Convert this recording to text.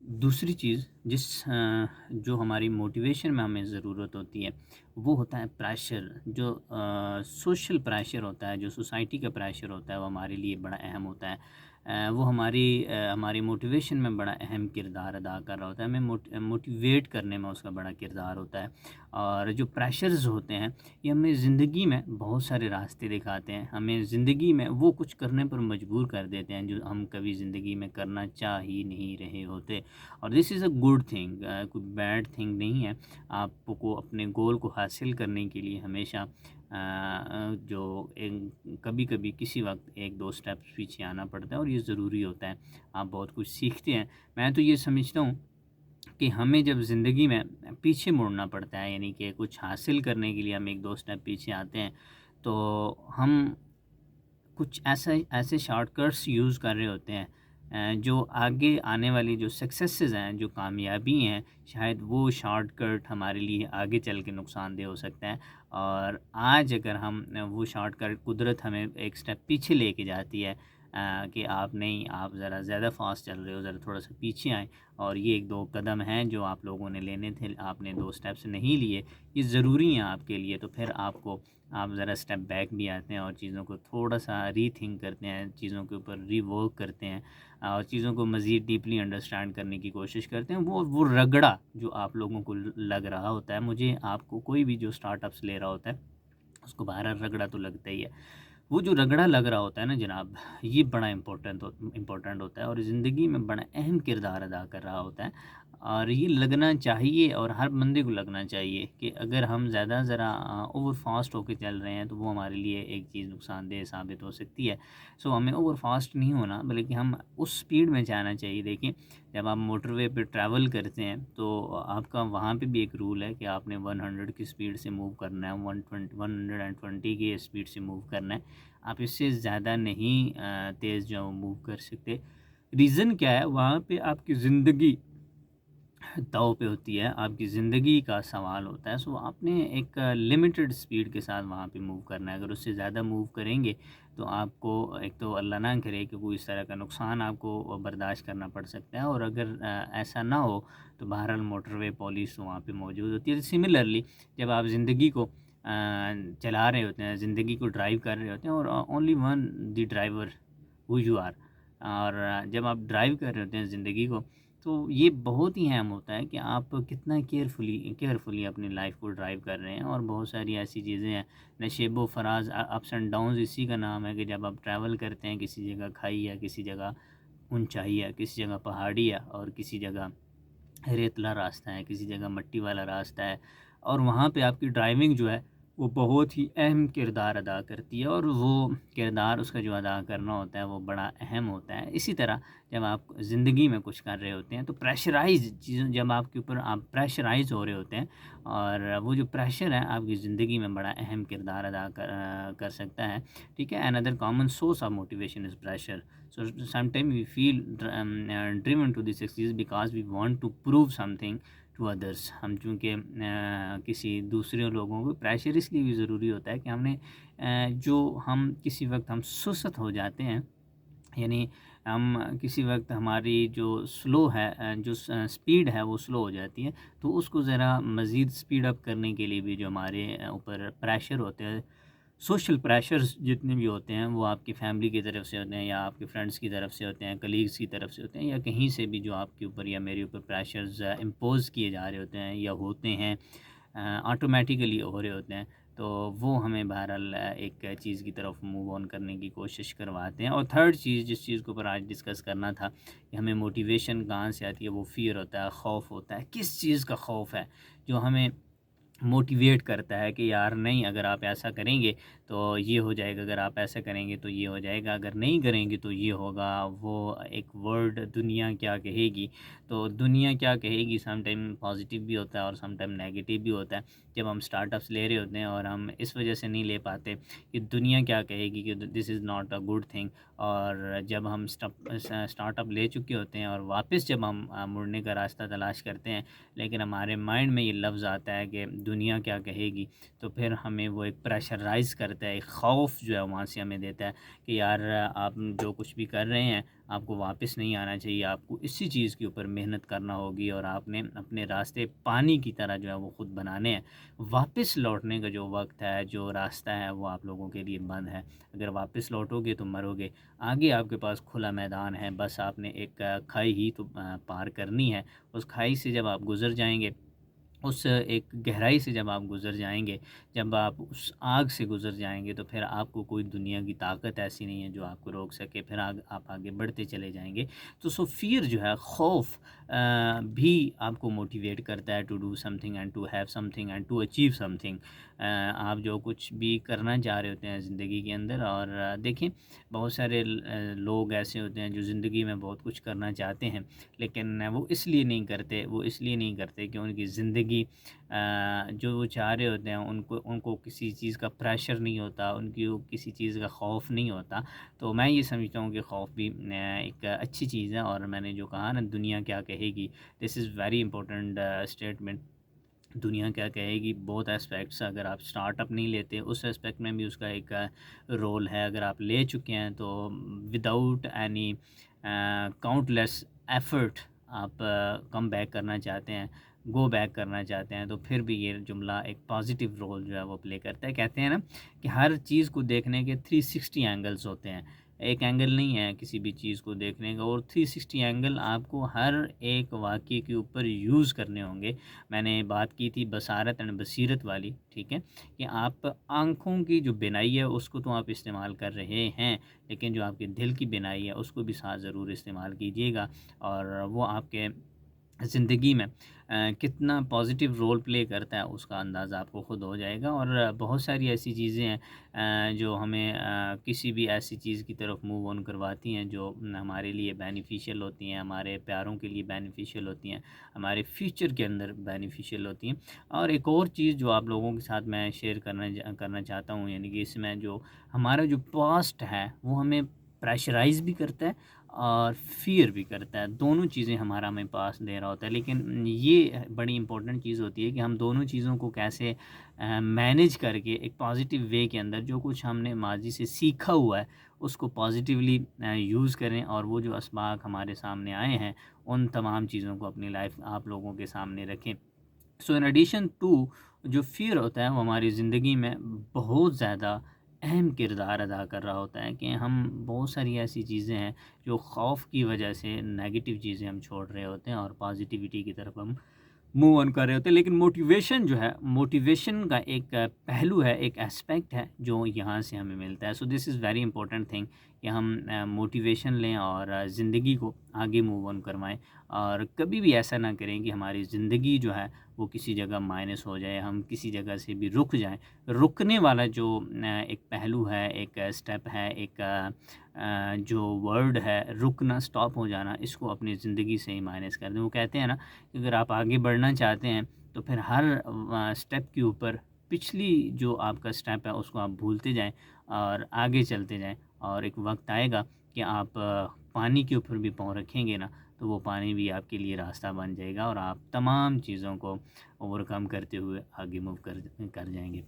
دوسری چیز جو ہماری موٹیویشن میں ہمیں ضرورت ہوتی ہے وہ ہوتا ہے پریشر، جو سوشل پریشر ہوتا ہے، جو سوسائٹی کا پریشر ہوتا ہے وہ ہمارے لیے بڑا اہم ہوتا ہے۔ وہ ہماری موٹیویشن میں بڑا اہم کردار ادا کر رہا ہوتا ہے، ہمیں موٹیویٹ کرنے میں اس کا بڑا کردار ہوتا ہے۔ اور جو پریشرز ہوتے ہیں یہ ہمیں زندگی میں بہت سارے راستے دکھاتے ہیں، ہمیں زندگی میں وہ کچھ کرنے پر مجبور کر دیتے ہیں جو ہم کبھی زندگی میں کرنا چاہ ہی نہیں رہے ہوتے۔ اور دس از اے گڈ تھنگ، کوئی بیڈ تھنگ نہیں ہے۔ آپ کو اپنے گول کو حاصل کرنے کے لیے ہمیشہ جو کبھی کبھی کسی وقت ایک دو سٹیپس پیچھے آنا پڑتا ہے، اور یہ ضروری ہوتا ہے۔ آپ بہت کچھ سیکھتے ہیں۔ میں تو یہ سمجھتا ہوں کہ ہمیں جب زندگی میں پیچھے مڑنا پڑتا ہے، یعنی کہ کچھ حاصل کرنے کے لیے ہم ایک دو سٹیپ پیچھے آتے ہیں، تو ہم کچھ ایسے شارٹ کٹس یوز کر رہے ہوتے ہیں جو آگے آنے والی جو سکسیسز ہیں، جو کامیابی ہیں، شاید وہ شارٹ کٹ ہمارے لیے آگے چل کے نقصان دہ ہو سکتا ہے۔ اور آج اگر ہم وہ شارٹ کٹ، قدرت ہمیں ایک سٹیپ پیچھے لے کے جاتی ہے کہ آپ نہیں، آپ ذرا زیادہ فاسٹ چل رہے ہو، ذرا تھوڑا سا پیچھے آئیں، اور یہ ایک دو قدم ہیں جو آپ لوگوں نے لینے تھے، آپ نے دو سٹیپس نہیں لیے، یہ ضروری ہیں آپ کے لیے، تو پھر آپ ذرا اسٹیپ بیک بھی آتے ہیں اور چیزوں کو تھوڑا سا ری تھنک کرتے ہیں، چیزوں کے اوپر ری ورک کرتے ہیں، اور چیزوں کو مزید ڈیپلی انڈرسٹینڈ کرنے کی کوشش کرتے ہیں۔ وہ رگڑا جو آپ لوگوں کو لگ رہا ہوتا ہے، مجھے آپ کو کوئی بھی جو اسٹارٹ اپس لے رہا ہوتا ہے اس کو باہر رگڑا تو لگتا ہی ہے۔ وہ جو رگڑا لگ رہا ہوتا ہے نا جناب، یہ بڑا امپورٹنٹ ہوتا ہے اور زندگی میں بڑا اہم کردار ادا کر رہا ہوتا ہے، اور یہ لگنا چاہیے، اور ہر بندے کو لگنا چاہیے کہ اگر ہم زیادہ ذرا اوور فاسٹ ہو کے چل رہے ہیں تو وہ ہمارے لیے ایک چیز نقصان دہ ثابت ہو سکتی ہے۔ سو ہمیں اوور فاسٹ نہیں ہونا، بلکہ ہم اس سپیڈ میں جانا چاہیے۔ دیکھیں، جب آپ موٹر وے پہ ٹریول کرتے ہیں تو آپ کا وہاں پہ بھی ایک رول ہے کہ آپ نے 100 کی سپیڈ سے موو کرنا ہے، 120 کی اسپیڈ سے موو کرنا ہے۔ آپ اس سے زیادہ نہیں تیز جو موو کر سکتے۔ ریزن کیا ہے؟ وہاں پہ آپ کی زندگی داؤ پہ ہوتی ہے، آپ کی زندگی کا سوال ہوتا ہے۔ سو آپ نے ایک لمیٹڈ سپیڈ کے ساتھ وہاں پہ موو کرنا ہے۔ اگر اس سے زیادہ موو کریں گے تو آپ کو ایک تو اللہ نہ کرے کہ کوئی اس طرح کا نقصان آپ کو برداشت کرنا پڑ سکتا ہے، اور اگر ایسا نہ ہو تو بہرحال موٹر وے پولیس وہاں پہ موجود ہوتی ہے۔ سملرلی جب آپ زندگی کو چلا رہے ہوتے ہیں، زندگی کو ڈرائیو کر رہے ہوتے ہیں، اور only one the driver who you are, اور جب آپ ڈرائیو کر رہے ہوتے ہیں زندگی کو، تو یہ بہت ہی اہم ہوتا ہے کہ آپ کتنا کیئرفلی اپنی لائف کو ڈرائیو کر رہے ہیں۔ اور بہت ساری ایسی چیزیں ہیں، نشیب و فراز، اپس اینڈ ڈاؤنز، اسی کا نام ہے کہ جب آپ ٹریول کرتے ہیں، کسی جگہ کھائی ہے، کسی جگہ اونچائی ہے، کسی جگہ پہاڑی ہے، اور کسی جگہ ریتلا راستہ ہے، کسی جگہ مٹی والا راستہ ہے، اور وہاں پہ آپ کی ڈرائیونگ جو ہے وہ بہت ہی اہم کردار ادا کرتی ہے، اور وہ کردار اس کا جو ادا کرنا ہوتا ہے وہ بڑا اہم ہوتا ہے۔ اسی طرح جب آپ زندگی میں کچھ کر رہے ہوتے ہیں تو پریشرائز چیزیں جب آپ کے اوپر آپ پریشرائز ہو رہے ہوتے ہیں، اور وہ جو پریشر ہے آپ کی زندگی میں بڑا اہم کردار ادا کر سکتا ہے، ٹھیک ہے۔ another common source of motivation is pressure. So sometimes we feel driven to this succeed because we want to prove something to others. ہم چونکہ کسی دوسرے لوگوں کو پریشر اس لیے بھی ضروری ہوتا ہے کہ ہم نے جو ہم کسی وقت ہم سست ہو جاتے ہیں، یعنی ہم کسی وقت ہماری جو سلو ہے، جو سپیڈ ہے وہ سلو ہو جاتی ہے، تو اس کو ذرا مزید سپیڈ اپ کرنے کے لیے بھی جو ہمارے اوپر پریشر ہوتے ہیں، سوشل پریشرز جتنے بھی ہوتے ہیں، وہ آپ کی فیملی کی طرف سے ہوتے ہیں، یا آپ کے فرینڈس کی طرف سے ہوتے ہیں، کلیگز کی طرف سے ہوتے ہیں، یا کہیں سے بھی جو آپ کے اوپر یا میرے اوپر پریشرز امپوز کیے جا رہے ہوتے ہیں یا ہوتے ہیں، آٹومیٹیکلی ہو رہے ہوتے ہیں، تو وہ ہمیں بہرحال ایک چیز کی طرف موو آن کرنے کی کوشش کرواتے ہیں۔ اور تھرڈ چیز جس چیز کے اوپر آج ڈسکس کرنا تھا کہ ہمیں موٹیویشن کہاں سے آتی ہے، وہ فیئر ہوتا ہے، خوف ہوتا ہے۔ کس چیز کا خوف ہے جو ہمیں موٹیویٹ کرتا ہے کہ یار نہیں، اگر آپ ایسا کریں گے تو یہ ہو جائے گا، اگر آپ ایسا کریں گے تو یہ ہو جائے گا، اگر نہیں کریں گے تو یہ ہوگا۔ وہ ایک ورڈ دنیا کیا کہے گی، تو دنیا کیا کہے گی سم ٹائم پازیٹیو بھی ہوتا ہے اور سم ٹائم نیگیٹیو بھی ہوتا ہے۔ جب ہم اسٹارٹ اپس لے رہے ہوتے ہیں اور ہم اس وجہ سے نہیں لے پاتے کہ دنیا کیا کہے گی کہ this is not a good thing, اور جب ہم اسٹارٹ اپ لے چکے ہوتے ہیں اور واپس جب ہم مڑنے کا راستہ تلاش کرتے ہیں، لیکن ہمارے مائنڈ میں یہ لفظ آتا ہے کہ دنیا کیا کہے گی، تو پھر ہمیں وہ ایک پریشرائز کرتا ہے، ایک خوف جو ہے وہاں سے ہمیں دیتا ہے کہ یار آپ جو کچھ بھی کر رہے ہیں آپ کو واپس نہیں آنا چاہیے، آپ کو اسی چیز کے اوپر محنت کرنا ہوگی اور آپ نے اپنے راستے پانی کی طرح جو ہے وہ خود بنانے ہیں۔ واپس لوٹنے کا جو وقت ہے، جو راستہ ہے، وہ آپ لوگوں کے لیے بند ہے۔ اگر واپس لوٹو گے تو مرو گے، آگے آپ کے پاس کھلا میدان ہے، بس آپ نے ایک کھائی ہی تو پار کرنی ہے۔ اس کھائی سے جب آپ گزر جائیں گے، اس ایک گہرائی سے جب آپ گزر جائیں گے، جب آپ اس آگ سے گزر جائیں گے، تو پھر آپ کو کوئی دنیا کی طاقت ایسی نہیں ہے جو آپ کو روک سکے، پھر آپ آگے بڑھتے چلے جائیں گے۔ تو سو فیئر جو ہے، خوف بھی آپ کو موٹیویٹ کرتا ہے to do something and to have something and to achieve something. آپ جو کچھ بھی کرنا چاہ رہے ہوتے ہیں زندگی کے اندر، اور دیکھیں بہت سارے لوگ ایسے ہوتے ہیں جو زندگی میں بہت کچھ کرنا چاہتے ہیں، لیکن وہ اس لیے نہیں کرتے، کہ ان کی زندگی جو وہ چاہ رہے ہوتے ہیں ان کو کسی چیز کا پریشر نہیں ہوتا، ان کی کسی چیز کا خوف نہیں ہوتا۔ تو میں یہ سمجھتا ہوں کہ خوف بھی ایک اچھی چیز ہے، اور میں نے جو کہا نا دنیا کیا کہے گی، دس از ویری امپورٹنٹ اسٹیٹمنٹ۔ دنیا کیا کہے گی، بہت اسپیکٹس، اگر آپ سٹارٹ اپ نہیں لیتے اس اسپیکٹ میں بھی اس کا ایک رول ہے، اگر آپ لے چکے ہیں تو without any count less effort آپ کم بیک کرنا چاہتے ہیں، گو بیک کرنا چاہتے ہیں، تو پھر بھی یہ جملہ ایک پازیٹیو رول جو ہے وہ پلے کرتا ہے۔ کہتے ہیں نا کہ ہر چیز کو دیکھنے کے 360 اینگلز ہوتے ہیں، ایک اینگل نہیں ہے کسی بھی چیز کو دیکھنے کا، اور 360 اینگل آپ کو ہر ایک واقعے کے اوپر یوز کرنے ہوں گے۔ میں نے بات کی تھی بصارت اینڈ بصیرت والی، ٹھیک ہے، کہ آپ آنکھوں کی جو بینائی ہے اس کو تو آپ استعمال کر رہے ہیں، لیکن جو آپ کے دل کی بینائی ہے اس کو بھی ساتھ ضرور استعمال کیجیے گا، اور وہ آپ کے زندگی میں کتنا پازیٹیو رول پلے کرتا ہے اس کا اندازہ آپ کو خود ہو جائے گا۔ اور بہت ساری ایسی چیزیں ہیں جو ہمیں کسی بھی ایسی چیز کی طرف موو آن کرواتی ہیں جو ہمارے لیے بینیفیشیل ہوتی ہیں، ہمارے پیاروں کے لیے بینیفیشیل ہوتی ہیں، ہمارے فیوچر کے اندر بینیفیشیل ہوتی ہیں۔ اور ایک اور چیز جو آپ لوگوں کے ساتھ میں شیئر کرنا چاہتا ہوں، یعنی کہ اس میں جو ہمارا جو پاسٹ ہے وہ ہمیں پریشرائز بھی کرتا ہے اور فیئر بھی کرتا ہے، دونوں چیزیں ہمارا ہمیں پاس دے رہا ہوتا ہے، لیکن یہ بڑی امپورٹنٹ چیز ہوتی ہے کہ ہم دونوں چیزوں کو کیسے مینیج کر کے ایک پازیٹیو وے کے اندر جو کچھ ہم نے ماضی سے سیکھا ہوا ہے اس کو پازیٹیولی یوز کریں، اور وہ جو اسباق ہمارے سامنے آئے ہیں ان تمام چیزوں کو اپنی لائف آپ لوگوں کے سامنے رکھیں۔ سو ان ایڈیشن ٹو جو فیئر ہوتا ہے وہ ہماری زندگی میں بہت زیادہ اہم کردار ادا کر رہا ہوتا ہے، کہ ہم بہت ساری ایسی چیزیں ہیں جو خوف کی وجہ سے نیگیٹو چیزیں ہم چھوڑ رہے ہوتے ہیں اور پازیٹیوٹی کی طرف ہم موو آن کر رہے ہوتے ہیں۔ لیکن موٹیویشن جو ہے، موٹیویشن کا ایک پہلو ہے، ایک اسپیکٹ ہے جو یہاں سے ہمیں ملتا ہے۔ سو دس از ویری امپورٹنٹ تھنگ کہ ہم موٹیویشن لیں اور زندگی کو آگے موو آن کروائیں، اور کبھی بھی ایسا نہ کریں کہ ہماری زندگی جو ہے وہ کسی جگہ مائنس ہو جائے، ہم کسی جگہ سے بھی رک جائیں۔ رکنے والا جو ایک پہلو ہے، ایک سٹیپ ہے، ایک جو ورڈ ہے رکنا، سٹاپ ہو جانا، اس کو اپنی زندگی سے ہی مائنس کر دیں۔ وہ کہتے ہیں نا کہ اگر آپ آگے بڑھنا چاہتے ہیں تو پھر ہر سٹیپ کے اوپر پچھلی جو آپ کا سٹیپ ہے اس کو آپ بھولتے جائیں اور آگے چلتے جائیں، اور ایک وقت آئے گا کہ آپ پانی کے اوپر بھی پاؤں رکھیں گے نا تو وہ پانی بھی آپ کے لیے راستہ بن جائے گا، اور آپ تمام چیزوں کو اوور کم کرتے ہوئے آگے موو کر جائیں گے۔